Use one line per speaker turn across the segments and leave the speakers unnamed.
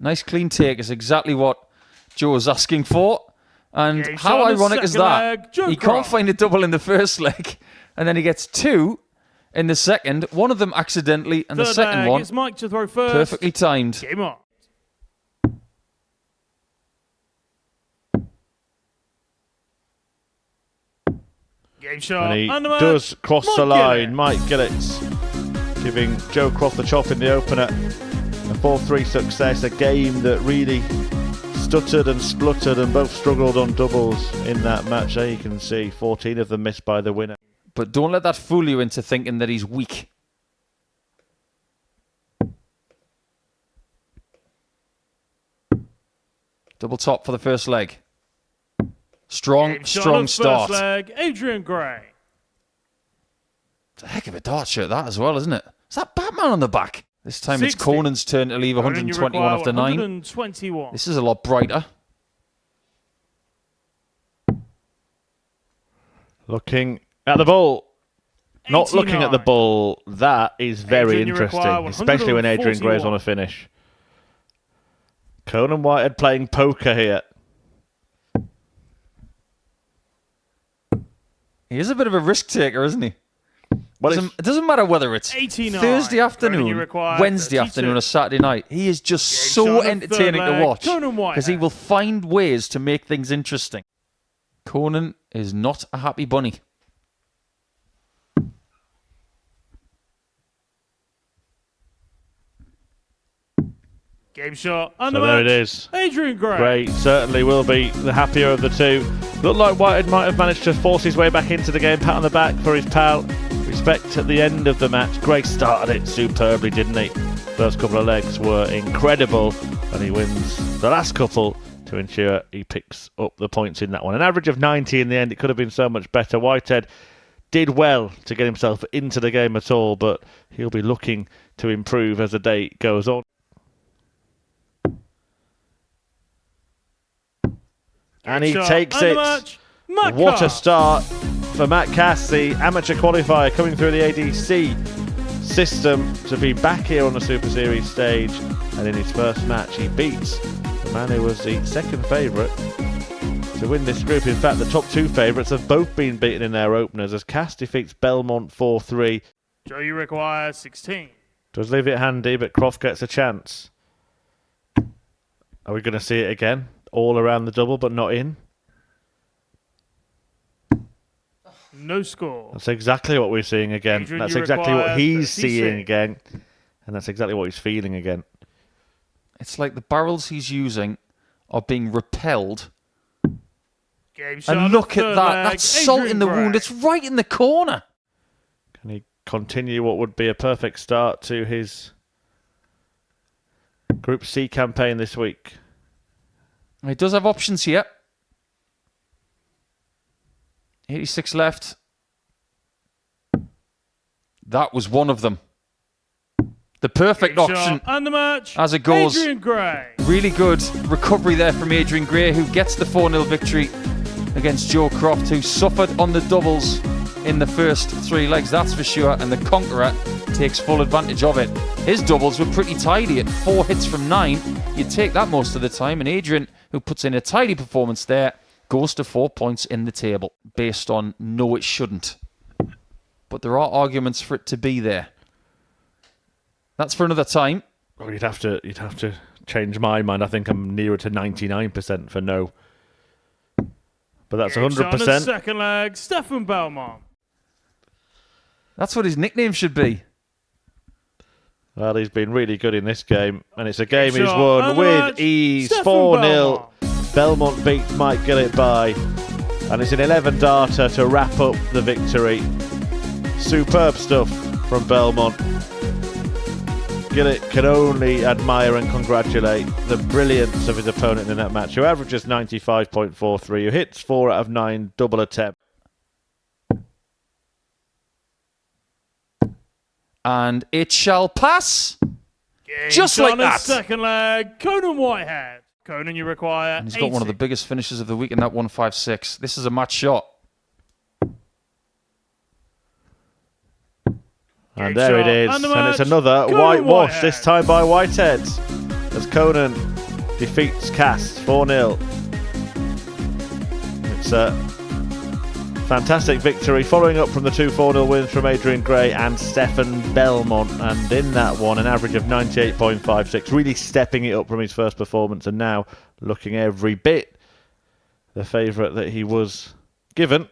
Nice clean take is exactly what Joe was asking for. And how ironic is that? He can't find a double in the first leg, and then he gets 2 in the second. One of them accidentally, and the second one
it's Mike to throw first.
Perfectly timed.
Game on. Game shot.
And he does cross the line. Mike Gillett's giving Joe Croft the chop in the opener. A 4-3 success. A game that really stuttered and spluttered and both struggled on doubles in that match. There you can see 14 of them missed by the winner.
But don't let that fool you into thinking that he's weak. Double top for the first leg. Strong start.
First leg, Adrian Gray.
It's a heck of a dart shirt, that as well, isn't it? Is that Batman on the back? This time 60. It's Conan's turn to leave 121 after 9.
121.
This is a lot brighter.
Looking at the ball. 89. Not looking at the ball. That is very interesting, especially when Adrian Gray's on a finish. Conan Whitehead playing poker here.
He is a bit of a risk taker, isn't he? Well, it doesn't matter whether it's
89.
Thursday afternoon, Wednesday 32. Afternoon, or Saturday night. He is just so entertaining to watch because he will find ways to make things interesting. Conan is not a happy bunny.
Game shot.
So there it is.
Adrian Gray.
Gray certainly will be the happier of the two. Looked like Whitehead might have managed to force his way back into the game. Pat on the back for his pal. Respect at the end of the match. Gray started it superbly, didn't he? First couple of legs were incredible, and he wins the last couple to ensure he picks up the points in that one. An average of 90 in the end. It could have been so much better. Whitehead did well to get himself into the game at all, but he'll be looking to improve as the day goes on. And he takes it. What a start for Matt Cass, the amateur qualifier coming through the ADC system to be back here on the Super Series stage. And in his first match, he beats the man who was the second favourite to win this group. In fact, the top 2 favourites have both been beaten in their openers as Cass defeats Belmont 4-3.
Joe, you require 16.
Does leave it handy, but Croft gets a chance. Are we going to see it again? All around the double, but not in.
No score.
That's exactly what we're seeing again.
Adrian,
that's exactly what he's
36.
seeing again. And that's exactly what he's feeling again.
It's like the barrels he's using are being repelled. And look at that. That's salt in the wound. It's right in the corner.
Can he continue what would be a perfect start to his Group C campaign this week?
He does have options here. 86 left. That was one of them. The perfect option
and the match,
as it goes.
Adrian Gray.
Really good recovery there from Adrian Gray, who gets the 4-0 victory against Joe Croft, who suffered on the doubles in the first 3 legs, that's for sure, and the Conqueror takes full advantage of it. His doubles were pretty tidy at 4 hits from 9. You'd take that most of the time, and Adrian, who puts in a tidy performance there, goes to 4 points in the table based on no, it shouldn't. But there are arguments for it to be there. That's for another time.
Well, you'd have to change my mind. I think I'm nearer to 99% for no. But that's 100%.
Second leg, Stefan Belmont.
That's what his nickname should be.
Well, he's been really good in this game, and it's a game he's won with ease. 4-0. Belmont beats Mike Gillett by, and it's an 11-darter to wrap up the victory. Superb stuff from Belmont. Gillett can only admire and congratulate the brilliance of his opponent in that match, who averages 95.43, who hits 4 out of 9 double attempt.
And it shall pass. Just like that.
Second leg, Conan Whitehead. Conan, you require.
And he's got 80. One of the biggest finishes of the week in that 156. This is a match shot.
And there it is. And it's another whitewash, this time by Whitehead, as Conan defeats Cast 4-0. It's a fantastic victory, following up from the two 4-0 wins from Adrian Gray and Stefan Belmont, and in that one an average of 98.56, really stepping it up from his first performance, and now looking every bit the favourite that he was given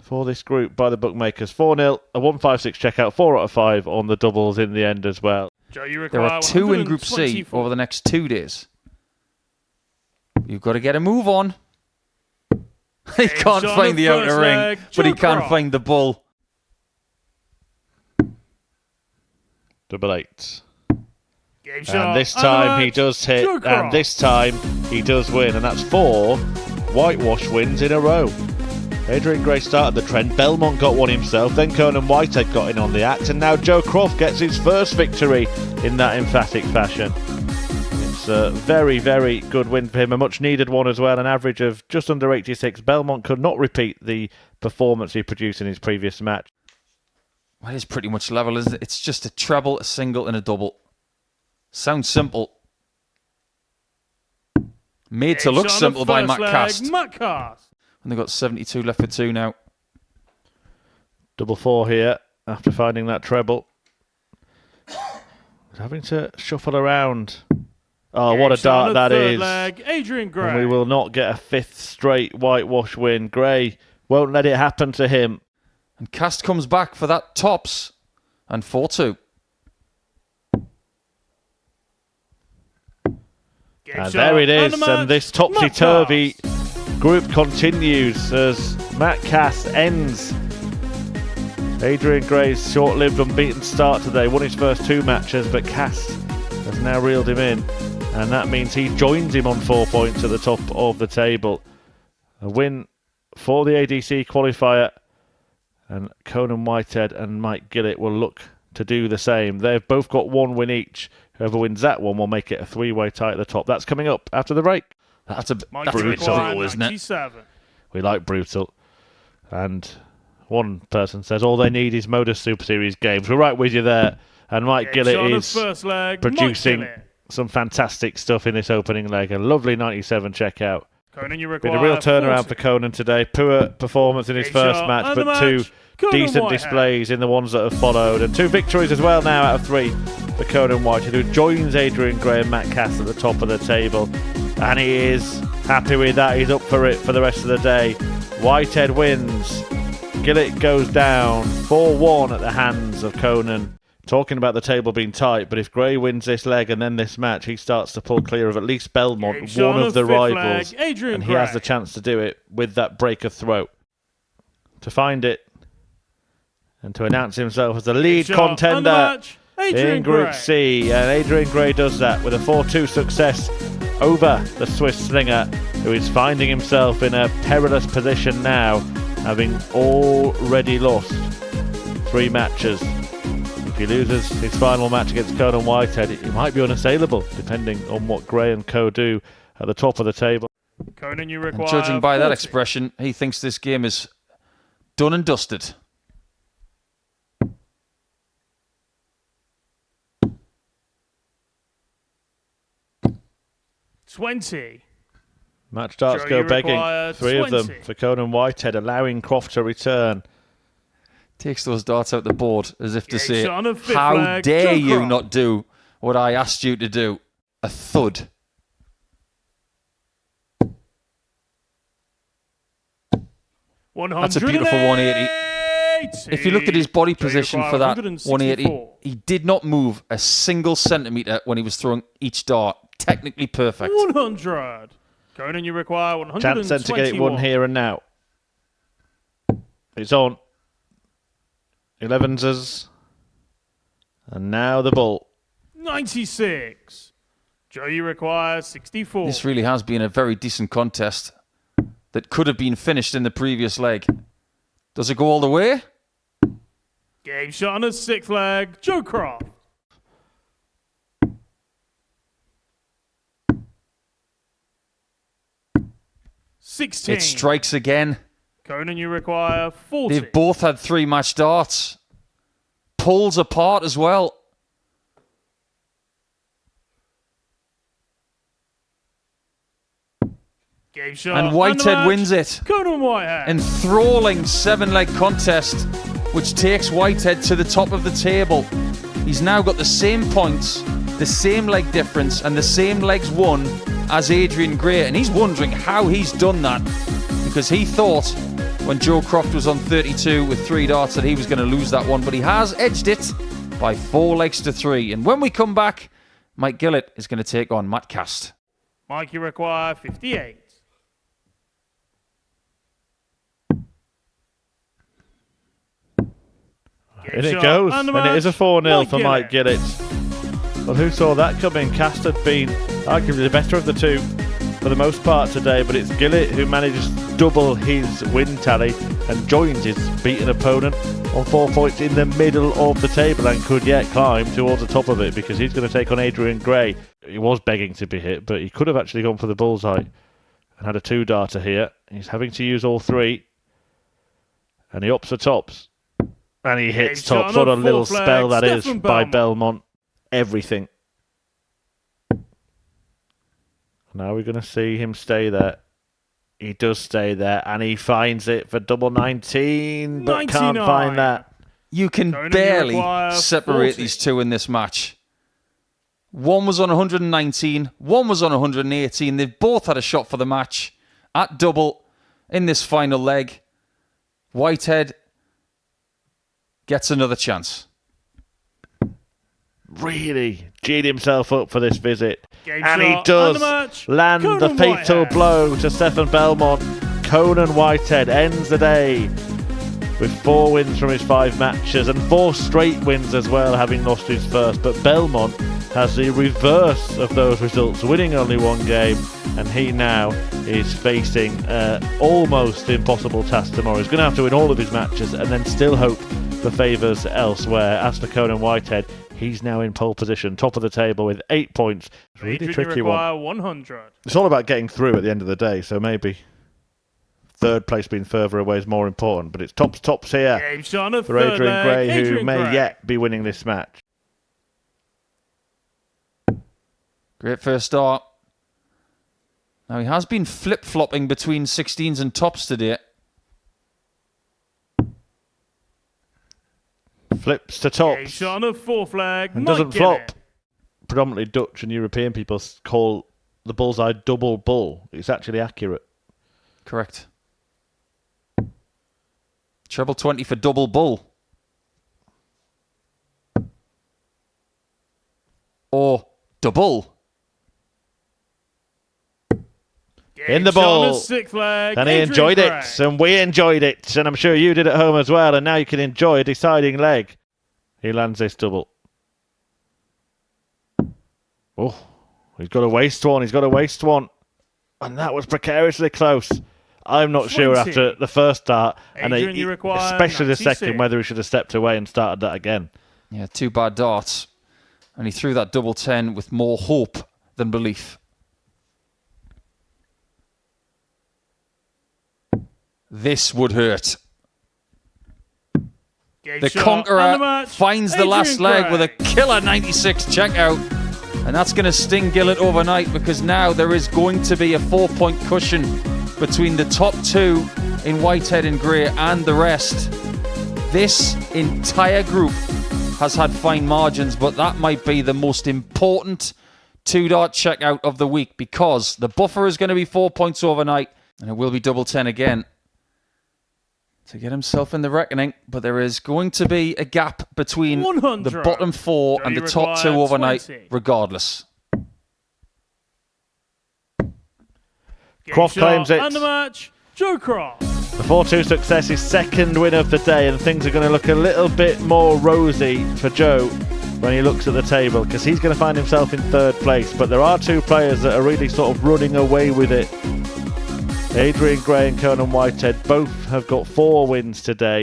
for this group by the bookmakers. 4-0, a 156 checkout, 4 out of 5 on the doubles in the end as well.
Joe, you
There
require
are 2 in Group C
124.
over the next 2 days. You've got to get a move on. He can't
on
find
the
the outer
first
ring,
leg,
but he
Joe
can
Croft.
find the bull.
Double 8.
Game shot.
And this
And the
time he
match,
does hit,
Joe
and
Croft.
this time he does win, and that's 4 whitewash wins in a row. Adrian Gray started the trend, Belmont got one himself, then Conan Whitehead got in on the act, and now Joe Croft gets his first victory in that emphatic fashion. It's a very, very good win for him, a much needed one as well, an average of just under 86. Belmont could not repeat the performance he produced in his previous match.
Well, it's pretty much level, isn't it? It's just a treble, a single, and a double. Sounds simple. Made to
Game
look
shot on
simple
the
by
first
Matt
leg,
Cast.
Matt Cast.
And they've got 72 left for 2 now.
Double 4 here after finding that treble. Having to shuffle around. Oh, what a
Game shot on
dart
the
that
third
is.
leg, Adrian Gray.
And we will not get a 5th straight whitewash win. Gray won't let it happen to him.
And Cast comes back for that tops. And 4-2.
Game
And
shot
there it
and
is.
the match,
And this
Matt
topsy-turvy
Cast.
group continues as Matt Cass ends Adrian Gray's short-lived unbeaten start today. Won his first 2 matches, but Cass has now reeled him in. And that means he joins him on 4 points at the top of the table. A win for the ADC qualifier. And Conan Whitehead and Mike Gillett will look to do the same. They've both got 1 win each. Whoever wins that one will make it a 3-way tie at the top. That's coming up after the break.
That's a
Mike
that's
brutal,
required
isn't it?
97.
We like brutal. And one person says all they need is Modus Super Series games. We're right with you there. And Mike
Game shot on
Gillett
the
is
first leg,
producing
Mike Gillett.
some fantastic stuff in this opening leg. A lovely 97 checkout.
Conan, you
Been
require
a real turnaround
40.
for Conan today. Poor performance in his
Game
first
shot
match,
and the
but 2
match, Conan
decent
Whitehead.
displays in the ones that have followed. And 2 victories as well now out of 3 for Conan Whitehead, who joins Adrian Gray and Matt Cass at the top of the table. And he is happy with that. He's up for it for the rest of the day. Whitehead wins. Gillett goes down 4-1 at the hands of Conan. Talking about the table being tight, but if Gray wins this leg and then this match, he starts to pull clear of at least Belmont,
Game shot
one
on
of the
fifth leg,
rivals,
Adrian
and he has
Gray.
the chance to do it with that breaker throat. To find it and to announce himself as the lead
Game shot and the
contender
match, Adrian
in Group
Gray.
C, and Adrian Gray does that with a 4-2 success over the Swiss slinger, who is finding himself in a perilous position now, having already lost 3 matches. If he loses his final match against Conan Whitehead, he might be unassailable, depending on what Gray and co do at the top of the table.
Conan, you
And
require
judging by that
40.
expression, he thinks this game is done and dusted.
$20.
Match darts
Joe,
go
you
begging,
require
3 of them
20.
for Conan Whitehead, allowing Croft to return.
Takes those darts out the board as if to
Yeah,
say,
shot on a fifth
how
leg,
dare
Joe
you
Croft."
not do what I asked you to do? A thud. That's a beautiful 180. If you looked at his body
Joe, you
position
require
for that
164.
180, he did not move a single centimetre when he was throwing each dart. Technically perfect.
100. Conan, you require 121.
Chance then to get it won here and now. It's on. 11s. And now the bull.
96. Joe, you require 64.
This really has been a very decent contest that could have been finished in the previous leg. Does it go all the way?
Game shot on a 6th leg, Joe Croft. $16.
It strikes again.
Conan, you require 40.
They've both had 3-match darts. Pulls apart as well.
Game shot.
And Whitehead wins it.
Conan Whitehead.
Enthralling 7-leg contest, which takes Whitehead to the top of the table. He's now got the same points, the same leg difference, and the same legs won as Adrian Gray. And he's wondering how he's done that, because he thought when Joe Croft was on 32 with 3 darts that he was going to lose that one, but he has edged it by 4 legs to 3. And when we come back, Mike Gillett is going to take on Matt Cast.
Mike, you require 58.
In it goes, and it is a 4-0 for Mike Gillett. Well, who saw that coming? Cast had been arguably the better of the two for the most part today, but it's Gillett who manages to double his win tally and joins his beaten opponent on 4 points in the middle of the table and could yet climb towards the top of it, because he's going to take on Adrian Gray. He was begging to be hit, but he could have actually gone for the bullseye and had a 2-darter here. He's having to use all 3, and he ups the tops. And he hits tops. What a little spell that is by Belmont. Everything. Now we're going to see him stay there. He does stay there, and he finds it for double 19, but 99. Can't find that.
You can barely separate 40. These two in this match. One was on 119, one was on 118. They've both had a shot for the match at double in this final leg. Whitehead gets another chance.
Really G'd himself up for this visit. And he does land the fatal blow to Stefan Belmont. Conan Whitehead ends the day with 4 wins from his 5 matches and 4 straight wins as well, having lost his first. But Belmont has the reverse of those results, winning only 1 game, and he now is facing almost impossible task tomorrow. He's going to have to win all of his matches and then still hope for favours elsewhere. As for Conan Whitehead, he's now in pole position, top of the table with 8 points. Really tricky one.
100.
It's all about getting through at the end of the day, so maybe third place being further away is more important. But it's tops here for Adrian Gray, who may yet be winning this match.
Great first start. Now he has been flip-flopping between 16s and tops today.
Flips to tops.
On a 4th leg.
And doesn't flop. Predominantly Dutch and European people call the bullseye double bull. It's actually accurate.
Correct. Treble 20 for double bull. Or double.
In the ball. And he enjoyed it. And we enjoyed it. And I'm sure you did at home as well. And now you can enjoy a deciding leg. He lands this double. Oh, he's got a waste one. He's got a waste one. And that was precariously close. I'm not sure after the first start, and especially the second, whether he should have stepped away and started that again.
Yeah, 2 bad darts. And he threw that double 10 with more hope than belief. This would hurt. The Conqueror finds the last leg with a killer 96 checkout. And that's going to sting Gillett overnight, because now there is going to be a 4-point cushion between the top 2 in Whitehead and Gray and the rest. This entire group has had fine margins, but that might be the most important 2-dart checkout of the week, because the buffer is going to be 4 points overnight, and it will be double 10 again to get himself in the reckoning. But there is going to be a gap between the bottom 4 and the top 2 overnight, 20. Regardless.
Croft claims it.
And the match, Joe Croft.
The 4-2 success is second win of the day, and things are going to look a little bit more rosy for Joe when he looks at the table, because he's going to find himself in 3rd place. But there are 2 players that are really sort of running away with it. Adrian Gray and Conan Whitehead both have got 4 wins today.